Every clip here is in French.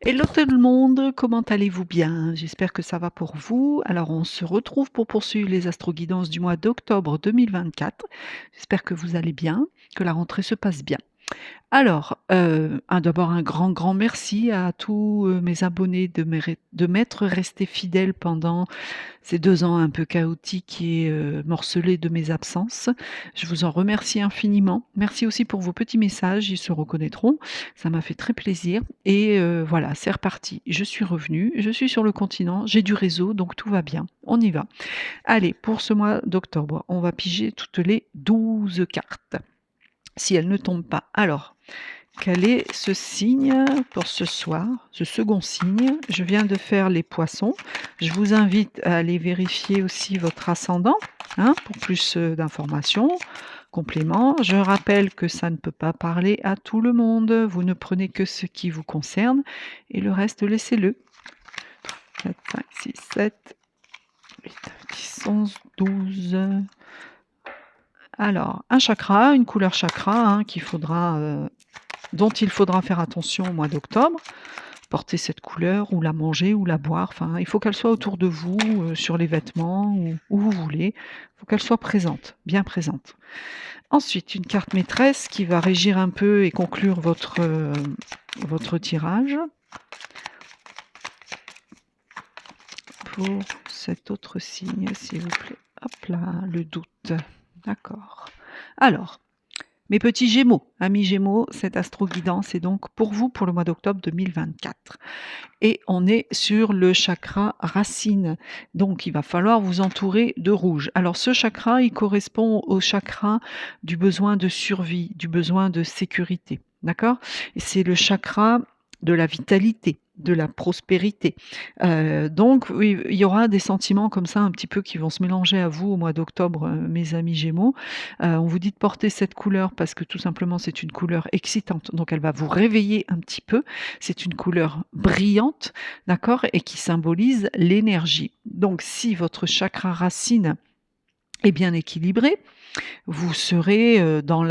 Hello tout le monde, comment allez-vous bien? J'espère que ça va pour vous. Alors on se retrouve pour poursuivre les astroguidances du mois d'octobre 2024. J'espère que vous allez bien, que la rentrée se passe bien. Alors, d'abord un grand, grand merci à tous, mes abonnés de m'être restés fidèles pendant ces 2 ans un peu chaotiques et morcelés de mes absences. Je vous en remercie infiniment. Merci aussi pour vos petits messages, ils se reconnaîtront. Ça m'a fait très plaisir et voilà, c'est reparti. Je suis revenue, je suis sur le continent, j'ai du réseau, donc tout va bien. On y va. Allez, pour ce mois d'octobre, on va piger toutes les 12 cartes, si elles ne tombent pas. Alors, quel est ce signe pour ce soir, ce second signe? Je viens de faire les poissons. Je vous invite à aller vérifier aussi votre ascendant, hein, pour plus d'informations, compléments. Je rappelle que ça ne peut pas parler à tout le monde. Vous ne prenez que ce qui vous concerne et le reste, laissez-le. 4, 5, 6, 7, 8, 9, 10, 11, 12. Alors, un chakra, une couleur chakra, hein, dont il faudra faire attention au mois d'octobre. Porter cette couleur ou la manger ou la boire, enfin, il faut qu'elle soit autour de vous, sur les vêtements ou où vous voulez. Il faut qu'elle soit présente, bien présente. Ensuite, une carte maîtresse qui va régir un peu et conclure votre tirage. Pour cet autre signe, s'il vous plaît. Hop là, le doute. D'accord. Alors, mes petits Gémeaux, amis Gémeaux, cette astro-guidance est donc pour vous pour le mois d'octobre 2024. Et on est sur le chakra racine. Donc il va falloir vous entourer de rouge. Alors ce chakra, il correspond au chakra du besoin de survie, du besoin de sécurité. D'accord? Et c'est le chakra de la vitalité, de la prospérité. Donc oui, il y aura des sentiments comme ça un petit peu qui vont se mélanger à vous au mois d'octobre, mes amis Gémeaux. On vous dit de porter cette couleur parce que tout simplement c'est une couleur excitante, donc elle va vous réveiller un petit peu. C'est une couleur brillante, d'accord? Et qui symbolise l'énergie. Donc si votre chakra racine est bien équilibré, vous serez, dans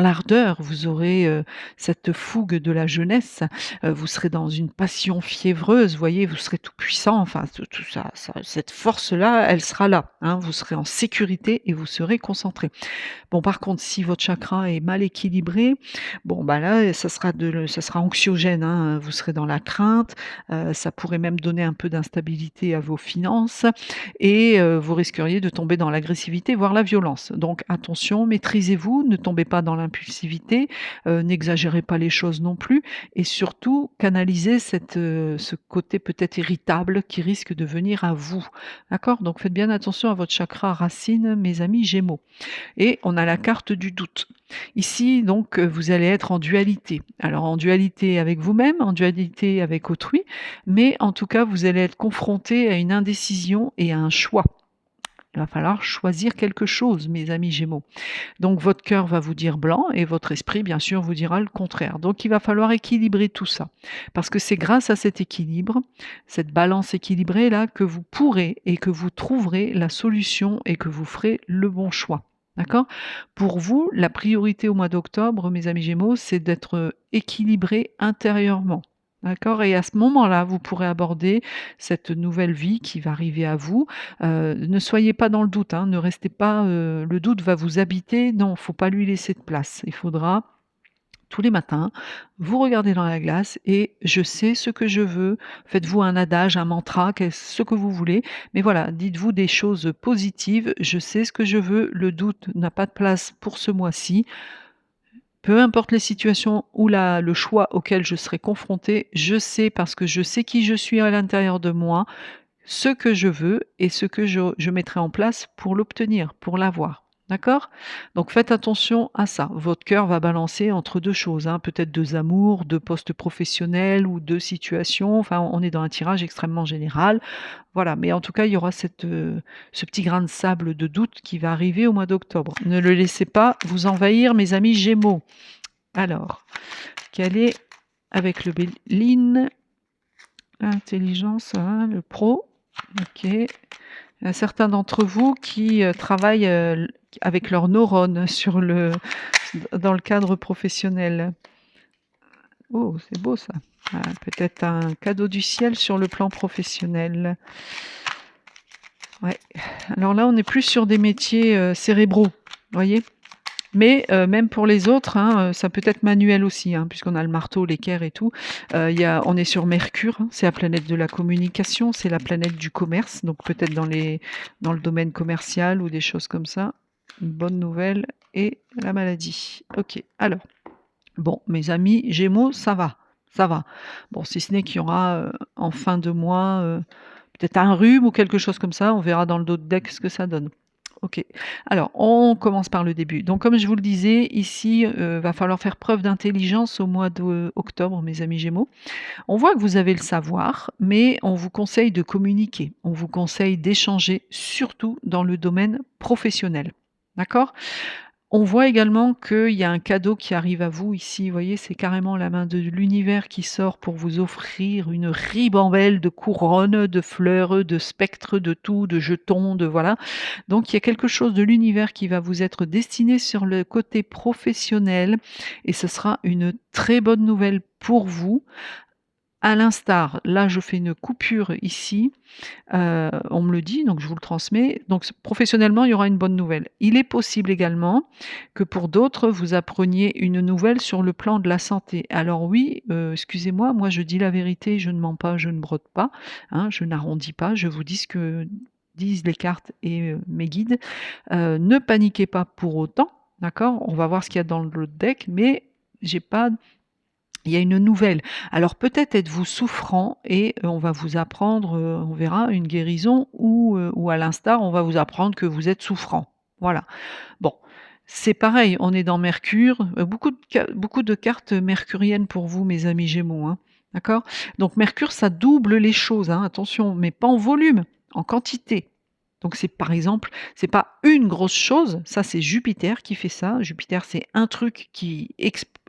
l'ardeur, vous aurez, cette fougue de la jeunesse, vous serez dans une passion fiévreuse, vous voyez? Vous serez tout puissant, enfin tout ça cette force-là, elle sera là, hein. Vous serez en sécurité et vous serez concentré. Bon, par contre, si votre chakra est mal équilibré, bon, bah, là, ça sera anxiogène, hein, vous serez dans la crainte, ça pourrait même donner un peu d'instabilité à vos finances et vous risqueriez de tomber dans l'agressivité, voire la violence. Donc attention, maîtrisez-vous, ne tombez pas dans l'impulsivité, n'exagérez pas les choses non plus et surtout canalisez ce côté peut-être irritable qui risque de venir à vous. D'accord? Donc faites bien attention à votre chakra racine, mes amis Gémeaux. Et on a la carte du doute. Ici, donc, vous allez être en dualité. Alors en dualité avec vous-même, en dualité avec autrui, mais en tout cas, vous allez être confronté à une indécision et à un choix. Il va falloir choisir quelque chose, mes amis Gémeaux. Donc votre cœur va vous dire blanc et votre esprit, bien sûr, vous dira le contraire. Donc il va falloir équilibrer tout ça. Parce que c'est grâce à cet équilibre, cette balance équilibrée là, que vous pourrez et que vous trouverez la solution et que vous ferez le bon choix. D'accord? Pour vous, la priorité au mois d'octobre, mes amis Gémeaux, c'est d'être équilibré intérieurement. D'accord? Et à ce moment-là, vous pourrez aborder cette nouvelle vie qui va arriver à vous. Ne soyez pas dans le doute, hein, ne restez pas, le doute va vous habiter. Non, faut pas lui laisser de place. Il faudra tous les matins, vous regarder dans la glace et je sais ce que je veux. Faites-vous un adage, un mantra, ce que vous voulez. Mais voilà, dites-vous des choses positives. Je sais ce que je veux. Le doute n'a pas de place pour ce mois-ci. Peu importe les situations ou le choix auquel je serai confrontée, je sais parce que je sais qui je suis à l'intérieur de moi, ce que je veux et ce que je mettrai en place pour l'obtenir, pour l'avoir. D'accord? Donc faites attention à ça. Votre cœur va balancer entre 2 choses, hein, peut-être 2 amours, 2 postes professionnels ou 2 situations. Enfin, on est dans un tirage extrêmement général. Voilà, mais en tout cas, il y aura ce petit grain de sable de doute qui va arriver au mois d'octobre. Ne le laissez pas vous envahir, mes amis Gémeaux. Alors, quel est avec le Béline, l'intelligence, hein, le pro? OK. Il y a certains d'entre vous qui, travaillent, avec leurs neurones dans le cadre professionnel. Oh, c'est beau ça. Peut-être un cadeau du ciel sur le plan professionnel. Ouais. Alors là, on est plus sur des métiers, cérébraux, voyez? Mais même pour les autres, hein, ça peut être manuel aussi, hein, puisqu'on a le marteau, l'équerre et tout. On est sur Mercure, hein, c'est la planète de la communication, c'est la planète du commerce, donc peut-être dans le domaine commercial ou des choses comme ça. Une bonne nouvelle et la maladie. OK, alors, bon, mes amis Gémeaux, ça va, ça va. Bon, si ce n'est qu'il y aura, en fin de mois, peut-être un rhume ou quelque chose comme ça, on verra dans le dos de deck ce que ça donne. OK. Alors, on commence par le début. Donc comme je vous le disais, ici, va falloir faire preuve d'intelligence au mois d'octobre, mes amis Gémeaux. On voit que vous avez le savoir, mais on vous conseille de communiquer. On vous conseille d'échanger, surtout dans le domaine professionnel. D'accord? On voit également qu'il y a un cadeau qui arrive à vous ici, vous voyez, c'est carrément la main de l'univers qui sort pour vous offrir une ribambelle de couronnes, de fleurs, de spectres, de tout, de jetons, de voilà. Donc il y a quelque chose de l'univers qui va vous être destiné sur le côté professionnel et ce sera une très bonne nouvelle pour vous. À l'instar, là je fais une coupure ici, on me le dit, donc je vous le transmets. Donc professionnellement, il y aura une bonne nouvelle. Il est possible également que pour d'autres, vous appreniez une nouvelle sur le plan de la santé. Alors oui, excusez-moi, moi je dis la vérité, je ne mens pas, je ne brode pas, hein, je n'arrondis pas, je vous dis ce que disent les cartes et mes guides. Ne paniquez pas pour autant, d'accord? On va voir ce qu'il y a dans le deck, mais j'ai pas il y a une nouvelle. Alors peut-être êtes-vous souffrant et on va vous apprendre, on verra, une guérison ou à l'instar, on va vous apprendre que vous êtes souffrant. Voilà. Bon, c'est pareil, on est dans Mercure, beaucoup de cartes mercuriennes pour vous, mes amis Gémeaux, hein. D'accord? Donc Mercure, ça double les choses, hein, attention, mais pas en volume, en quantité. Donc c'est par exemple, c'est pas une grosse chose, ça c'est Jupiter qui fait ça. Jupiter, c'est un truc qui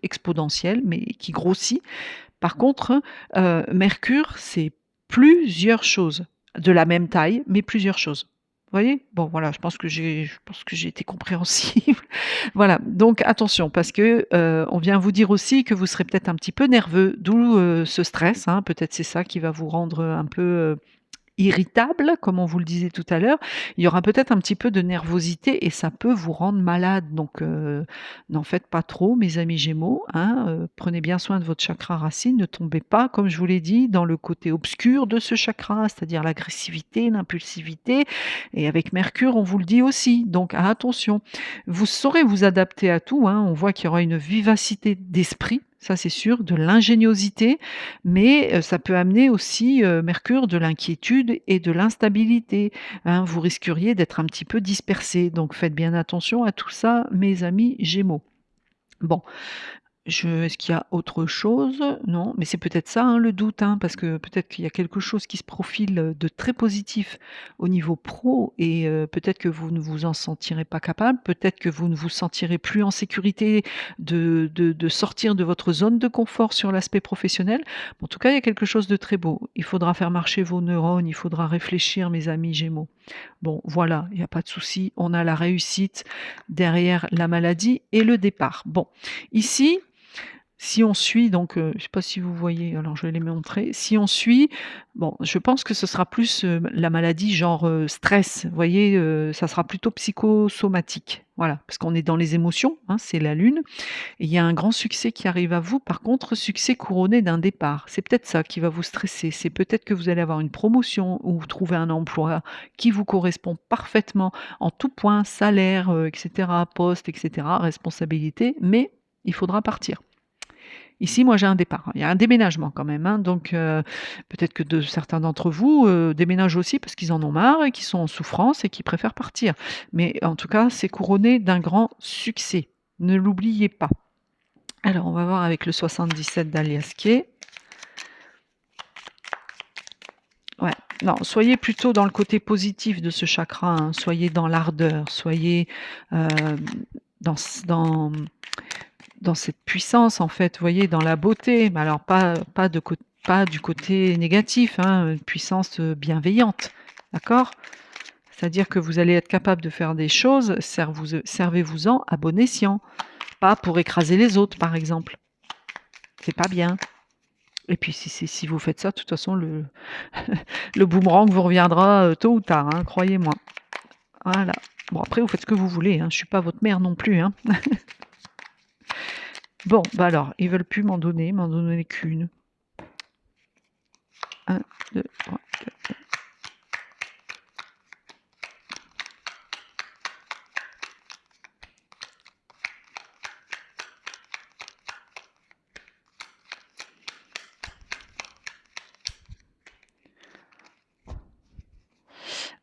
exponentiel, mais qui grossit. Par contre, Mercure, c'est plusieurs choses, de la même taille, mais plusieurs choses. Vous voyez? Bon voilà, je pense que j'ai été compréhensible. Voilà, donc attention parce que, on vient vous dire aussi que vous serez peut-être un petit peu nerveux, d'où, ce stress, hein. Peut-être c'est ça qui va vous rendre, un peu, irritable, comme on vous le disait tout à l'heure. Il y aura peut-être un petit peu de nervosité et ça peut vous rendre malade. Donc, n'en faites pas trop, mes amis Gémeaux, hein. Prenez bien soin de votre chakra racine. Ne tombez pas, comme je vous l'ai dit, dans le côté obscur de ce chakra, c'est-à-dire l'agressivité, l'impulsivité. Et avec Mercure, on vous le dit aussi. Donc, attention. Vous saurez vous adapter à tout, hein. On voit qu'il y aura une vivacité d'esprit, ça c'est sûr, de l'ingéniosité, mais ça peut amener aussi, Mercure, de l'inquiétude et de l'instabilité, hein. Vous risqueriez d'être un petit peu dispersés, donc faites bien attention à tout ça, mes amis Gémeaux. Bon, est-ce qu'il y a autre chose? Non, mais c'est peut-être ça, hein, le doute, hein, parce que peut-être qu'il y a quelque chose qui se profile, de très positif au niveau pro et peut-être que vous ne vous en sentirez pas capable, peut-être que vous ne vous sentirez plus en sécurité de sortir de votre zone de confort sur l'aspect professionnel. En tout cas, il y a quelque chose de très beau. Il faudra faire marcher vos neurones, il faudra réfléchir, mes amis Gémeaux. Bon, voilà, il y a pas de souci, on a la réussite derrière la maladie et le départ. Bon, ici, si on suit donc, je ne sais pas si vous voyez, alors je vais les montrer. Si on suit, bon, je pense que ce sera plus, la maladie genre, stress, vous voyez? Ça sera plutôt psychosomatique, voilà, parce qu'on est dans les émotions, hein, c'est la lune et il y a un grand succès qui arrive à vous. Par contre, succès couronné d'un départ. C'est peut-être ça qui va vous stresser. C'est peut-être que vous allez avoir une promotion ou trouver un emploi qui vous correspond parfaitement en tout point, salaire, et cetera, poste et cetera, responsabilité, mais il faudra partir. Ici, moi, j'ai un départ. Il y a un déménagement quand même, hein, donc peut-être que certains d'entre vous, déménagent aussi parce qu'ils en ont marre et qu'ils sont en souffrance et qu'ils préfèrent partir. Mais en tout cas, c'est couronné d'un grand succès. Ne l'oubliez pas. Alors, on va voir avec le 77 d'Aliasquet. Ouais, non, soyez plutôt dans le côté positif de ce chakra, hein. Soyez dans l'ardeur, soyez, dans dans cette puissance en fait, vous voyez? Dans la beauté, mais alors pas du côté négatif, hein, une puissance, bienveillante, d'accord? C'est-à-dire que vous allez être capable de faire des choses, servez-vous-en à bon escient, pas pour écraser les autres par exemple. C'est pas bien. Et puis si vous faites ça, de toute façon, le le boomerang vous reviendra, tôt ou tard, hein, croyez-moi. Voilà. Bon, après, vous faites ce que vous voulez, hein, je suis pas votre mère non plus, hein. Bon, bah alors, ils veulent plus m'en donner qu'une. 1, 2, 3, 4.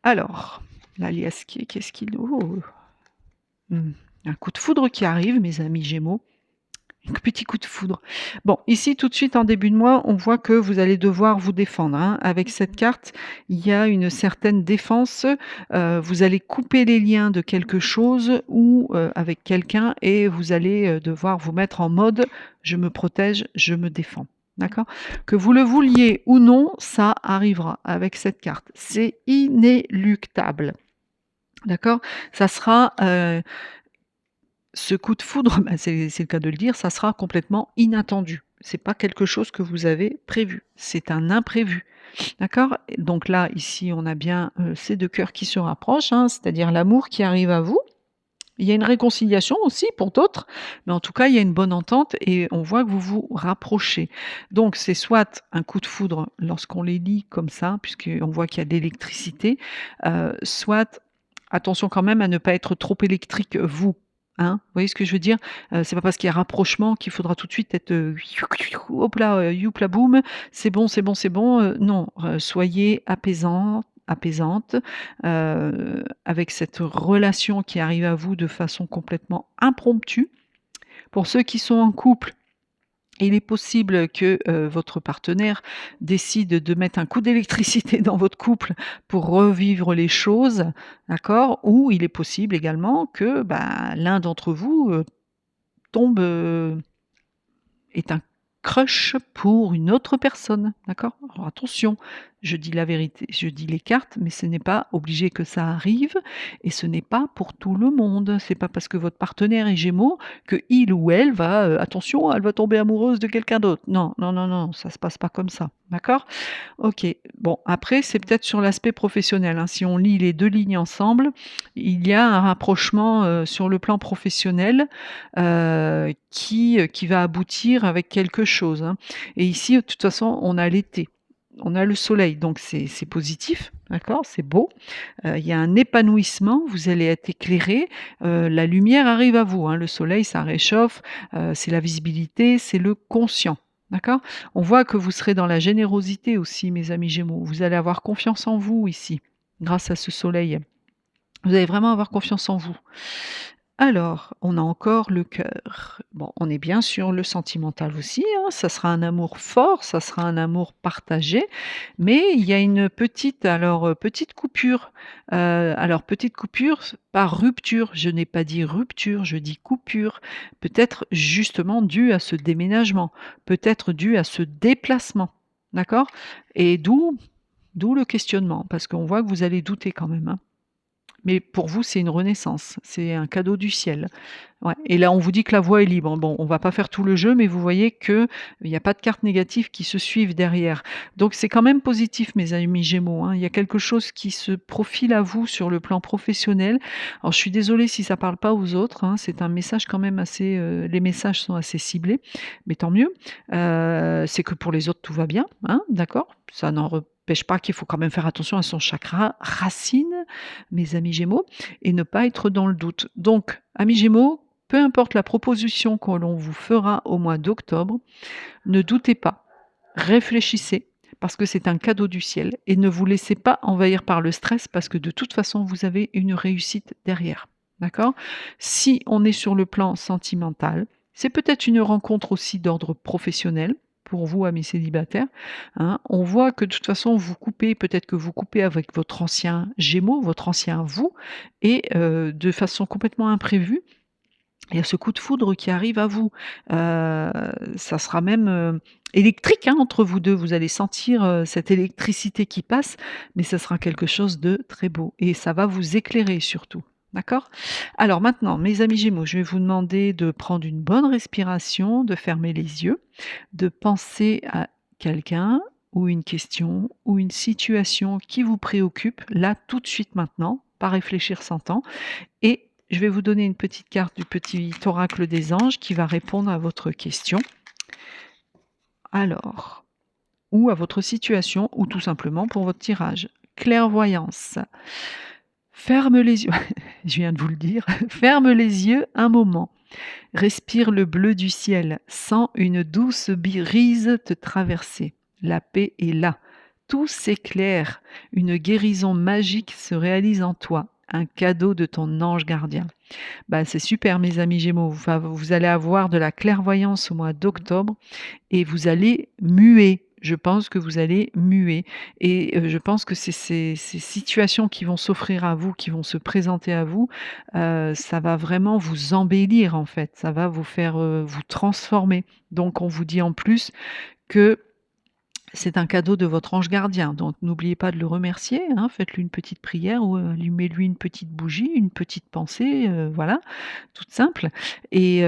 Alors, l'alias qu'est-ce qu'il oh! Un coup de foudre qui arrive, mes amis Gémeaux. Un petit coup de foudre. Bon, ici, tout de suite, en début de mois, on voit que vous allez devoir vous défendre, hein. Avec cette carte, il y a une certaine défense. Vous allez couper les liens de quelque chose ou avec quelqu'un et vous allez devoir vous mettre en mode je me protège, je me défends. D'accord? Que vous le vouliez ou non, ça arrivera avec cette carte. C'est inéluctable. D'accord? Ça sera ce coup de foudre, bah, c'est le cas de le dire, ça sera complètement inattendu. C'est pas quelque chose que vous avez prévu, c'est un imprévu. D'accord? Donc là, ici, on a bien, ces 2 cœurs qui se rapprochent, hein, c'est-à-dire l'amour qui arrive à vous. Il y a une réconciliation aussi pour d'autres, mais en tout cas, il y a une bonne entente et on voit que vous vous rapprochez. Donc c'est soit un coup de foudre lorsqu'on les lit comme ça, puisqu'on voit qu'il y a de l'électricité, soit attention quand même à ne pas être trop électrique, vous, hein? Vous voyez ce que je veux dire? C'est pas parce qu'il y a rapprochement qu'il faudra tout de suite être, hop là, youpla boum, c'est bon, c'est bon, c'est bon, non, soyez apaisante, avec cette relation qui arrive à vous de façon complètement impromptue. Pour ceux qui sont en couple, il est possible que, votre partenaire décide de mettre un coup d'électricité dans votre couple pour revivre les choses, d'accord? Ou il est possible également que, bah, l'un d'entre vous, tombe, est un crush pour une autre personne, d'accord? Alors attention, je dis la vérité, je dis les cartes, mais ce n'est pas obligé que ça arrive et ce n'est pas pour tout le monde. C'est pas parce que votre partenaire est Gémeaux que il ou elle va, attention, elle va tomber amoureuse de quelqu'un d'autre. Non, non, non, non, ça se passe pas comme ça, d'accord? OK. Bon, après, c'est peut-être sur l'aspect professionnel, hein. Si on lit les 2 lignes ensemble, il y a un rapprochement, sur le plan professionnel, qui va aboutir avec quelque chose, hein. Et ici, de toute façon, on a l'été, on a le soleil, donc c'est positif, d'accord? C'est beau. Il y a un épanouissement, vous allez être éclairés, la lumière arrive à vous, hein. Le soleil, ça réchauffe, c'est la visibilité, c'est le conscient, d'accord? On voit que vous serez dans la générosité aussi, mes amis Gémeaux. Vous allez avoir confiance en vous ici, grâce à ce soleil. Vous allez vraiment avoir confiance en vous. Alors, on a encore le cœur. Bon, on est bien sur le sentimental aussi, hein, ça sera un amour fort, ça sera un amour partagé, mais il y a une petite petite coupure, petite coupure par rupture. Je n'ai pas dit rupture, je dis coupure. Peut-être justement due à ce déménagement, peut-être due à ce déplacement, d'accord? Et d'où le questionnement, parce qu'on voit que vous allez douter quand même, hein. Mais pour vous, c'est une renaissance, c'est un cadeau du ciel. Ouais et là, on vous dit que la voie est libre. Bon, on va pas faire tout le jeu, mais vous voyez qu'il y a pas de cartes négatives qui se suivent derrière. Donc c'est quand même positif, mes amis Gémeaux, hein. Il y a quelque chose qui se profile à vous sur le plan professionnel. Alors je suis désolée si ça parle pas aux autres, hein, c'est un message quand même assez, les messages sont assez ciblés, mais tant mieux. C'est que pour les autres, tout va bien, hein, d'accord? Ça n'en empêche pas qu'il faut quand même faire attention à son chakra racine, mes amis Gémeaux, et ne pas être dans le doute. Donc, amis Gémeaux, peu importe la proposition que l'on vous fera au mois d'octobre, ne doutez pas, réfléchissez, parce que c'est un cadeau du ciel, et ne vous laissez pas envahir par le stress, parce que de toute façon, vous avez une réussite derrière. D'accord? Si on est sur le plan sentimental, c'est peut-être une rencontre aussi d'ordre professionnel, pour vous, amis célibataires, hein. On voit que de toute façon, vous coupez, peut-être que vous coupez avec votre ancien Gémeaux, votre ancien vous, et de façon complètement imprévue, il y a ce coup de foudre qui arrive à vous. Ça sera même, électrique, hein, entre vous 2. Vous allez sentir, cette électricité qui passe, mais ça sera quelque chose de très beau et ça va vous éclairer surtout. D'accord? Alors maintenant, mes amis Gémeaux, je vais vous demander de prendre une bonne respiration, de fermer les yeux, de penser à quelqu'un ou une question ou une situation qui vous préoccupe, là, tout de suite maintenant, pas réfléchir 100 ans. Et je vais vous donner une petite carte du petit oracle des anges qui va répondre à votre question. Alors, ou à votre situation, ou tout simplement pour votre tirage. Clairvoyance. Ferme les yeux, je viens de vous le dire, ferme les yeux un moment. Respire le bleu du ciel, sens une douce brise te traverser. La paix est là. Tout s'éclaire. Une guérison magique se réalise en toi. Un cadeau de ton ange gardien. Bah, c'est super, mes amis Gémeaux. Vous allez avoir de la clairvoyance au mois d'octobre et vous allez muer. Je pense que vous allez muer et je pense que c'est ces situations qui vont s'offrir à vous, qui vont se présenter à vous, ça va vraiment vous embellir, en fait. Ça va vous faire, vous transformer. Donc on vous dit en plus que c'est un cadeau de votre ange gardien, donc n'oubliez pas de le remercier, hein, faites-lui une petite prière ou allumez-lui une petite bougie, une petite pensée, voilà, toute simple et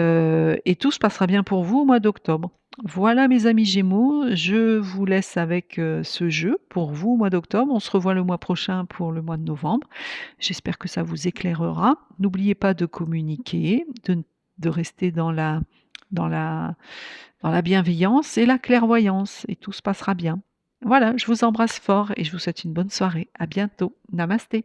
tout se passera bien pour vous au mois d'octobre. Voilà mes amis Gémeaux, je vous laisse avec, ce jeu pour vous au mois d'octobre. On se revoit le mois prochain pour le mois de novembre. J'espère que ça vous éclairera. N'oubliez pas de communiquer, de rester dans la dans la bienveillance et la clairvoyance et tout se passera bien. Voilà, je vous embrasse fort et je vous souhaite une bonne soirée. À bientôt. Namasté.